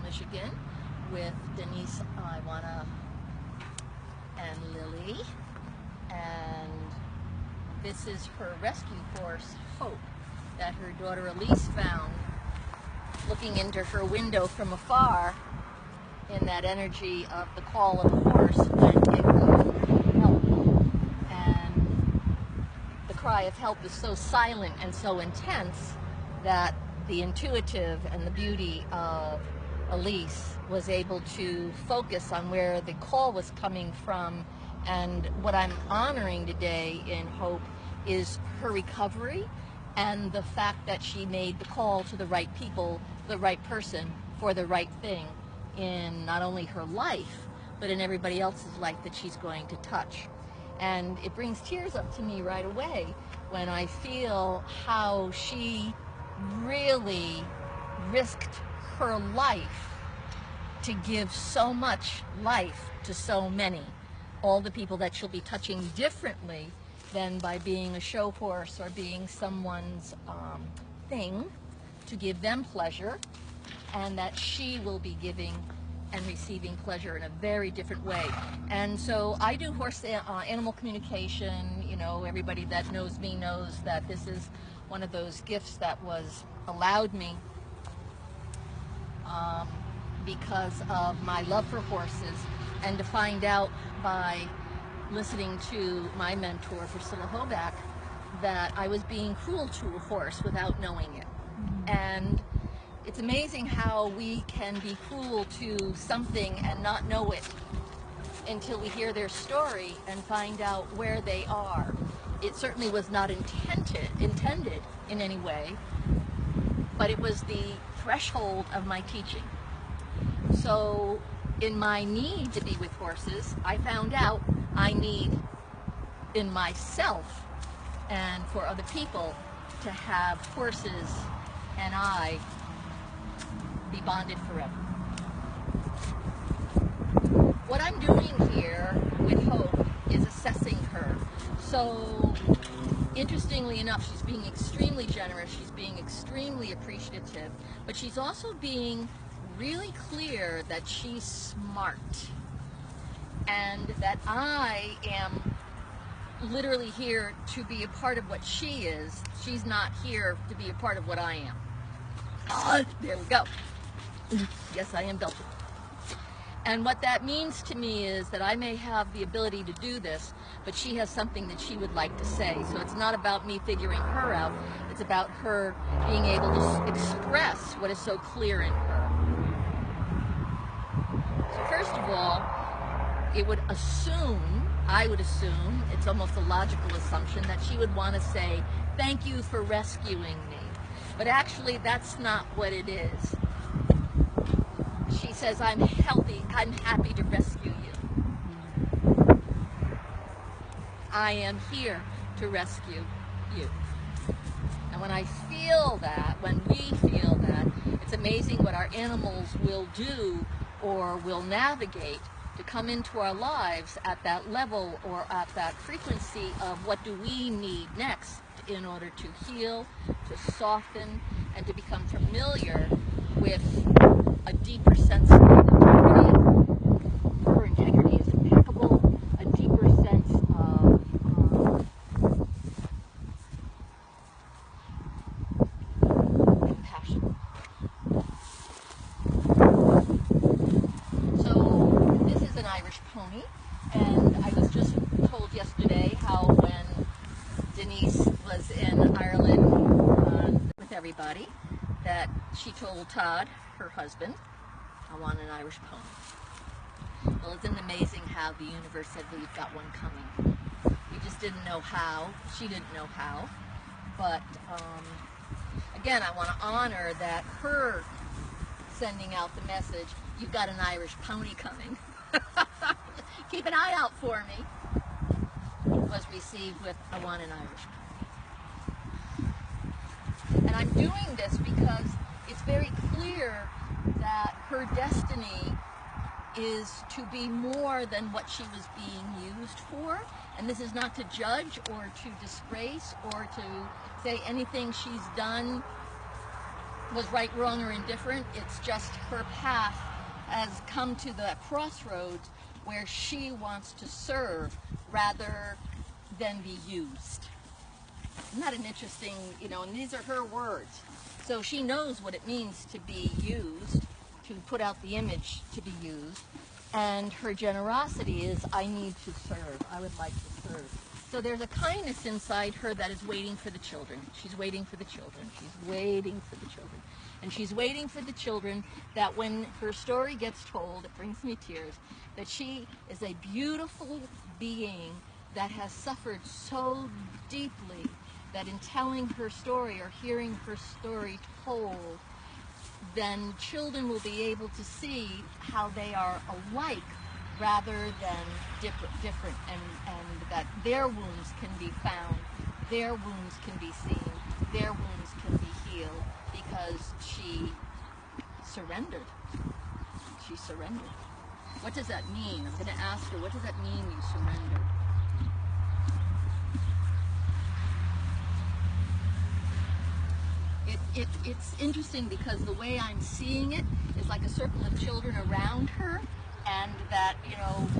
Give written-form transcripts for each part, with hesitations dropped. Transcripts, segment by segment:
Michigan with Denise, Iwana, and Lily. And this is her rescue horse, Hope, that her daughter Elise found looking into her window from afar in that energy of the call of a horse when it calls help. And the cry of help is so silent and so intense that the intuitive and the beauty of Elise was able to focus on where the call was coming from. And what I'm honoring today in Hope is her recovery and the fact that she made the call to the right people, the right person, for the right thing in not only her life, but in everybody else's life that she's going to touch. And it brings tears up to me right away when I feel how she really risked her life to give so much life to so many. All the people that she'll be touching differently than by being a show horse or being someone's thing to give them pleasure, and that she will be giving and receiving pleasure in a very different way. And so I do horse animal communication. You know, everybody that knows me knows that this is one of those gifts that was allowed me because of my love for horses, and to find out by listening to my mentor, Priscilla Hoback, that I was being cruel to a horse without knowing it. And it's amazing how we can be cruel to something and not know it until we hear their story and find out where they are. It certainly was not intended in any way, but it was the threshold of my teaching. So in my need to be with horses, I found out I need in myself and for other people to have horses and I be bonded forever. What I'm doing here with Hope is assessing her. So interestingly enough, she's being extremely generous, she's being extremely appreciative, but she's also being really clear that she's smart and that I am literally here to be a part of what she is. She's not here to be a part of what I am. There we go. Yes, I am belted. And what that means to me is that I may have the ability to do this, but she has something that she would like to say. So it's not about me figuring her out. It's about her being able to express what is so clear in her. So first of all, I would assume, it's almost a logical assumption, that she would want to say, thank you for rescuing me. But actually, that's not what it is. She says, I'm healthy, I'm happy to rescue you. I am here to rescue you. And when I feel that, when we feel that, it's amazing what our animals will do or will navigate to come into our lives at that level or at that frequency of what do we need next in order to heal, to soften, and to become familiar with a deeper sense of integrity. Her integrity is impeccable. A deeper sense of compassion. So this is an Irish pony, and I was just told yesterday how when Denise was in Ireland with everybody, that she told Todd, her husband, I want an Irish pony. Well, isn't it amazing how the universe said, well, you've got one coming. We just didn't know how. She didn't know how. But again, I want to honor that her sending out the message, you've got an Irish pony coming. Keep an eye out for me, was received with, I want an Irish pony. And I'm doing this because it's very clear that her destiny is to be more than what she was being used for. And this is not to judge or to disgrace or to say anything she's done was right, wrong, or indifferent. It's just her path has come to the crossroads where she wants to serve rather than be used. Isn't that an interesting, and these are her words. So she knows what it means to be used, to put out the image to be used, and her generosity is, I need to serve, I would like to serve. So there's a kindness inside her that is waiting for the children. She's waiting for the children. She's waiting for the children. And she's waiting for the children that when her story gets told, it brings me tears, that she is a beautiful being that has suffered so deeply that in telling her story or hearing her story told, then children will be able to see how they are alike rather than different, and that their wounds can be found, their wounds can be seen, their wounds can be healed, because she surrendered. She surrendered. What does that mean? I'm going to ask her, what does that mean, you surrendered? It's interesting because the way I'm seeing it is like a circle of children around her, and that,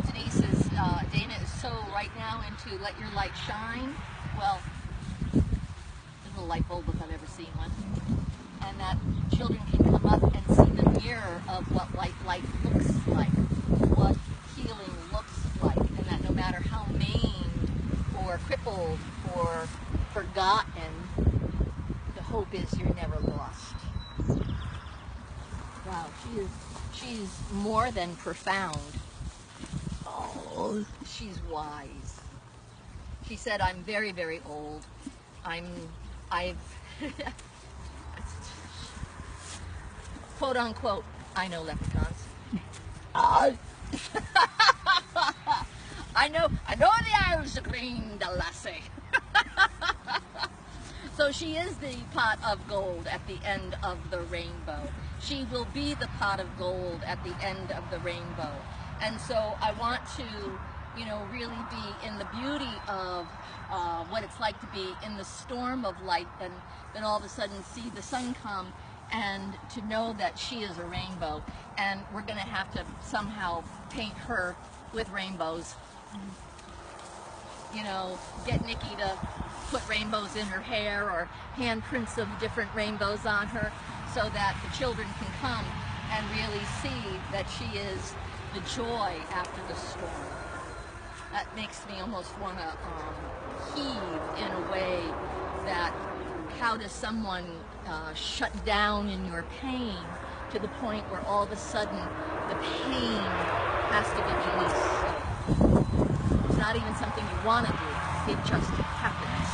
Denise is, Dana is so right now into let your light shine. Well, there's a light bulb if I've ever seen one. And that children can come up and see the mirror of what life looks like, what healing looks like, and that no matter how maimed or crippled or forgotten, the hope is you're never lost. Wow, she's more than profound. Oh, she's wise. She said, I'm very, very old. I've quote unquote, I know leprechauns. I know the Irish green, the lassie. So she is the pot of gold at the end of the rainbow. She will be the pot of gold at the end of the rainbow. And so I want to, really be in the beauty of what it's like to be in the storm of light, and then all of a sudden see the sun come, and to know that she is a rainbow. And we're going to have to somehow paint her with rainbows. Get Nikki to put rainbows in her hair or handprints of different rainbows on her, so that the children can come and really see that she is the joy after the storm. That makes me almost want to heave in a way that how does someone shut down in your pain to the point where all of a sudden the pain has to be released. It's not even something you want to do, it just happens.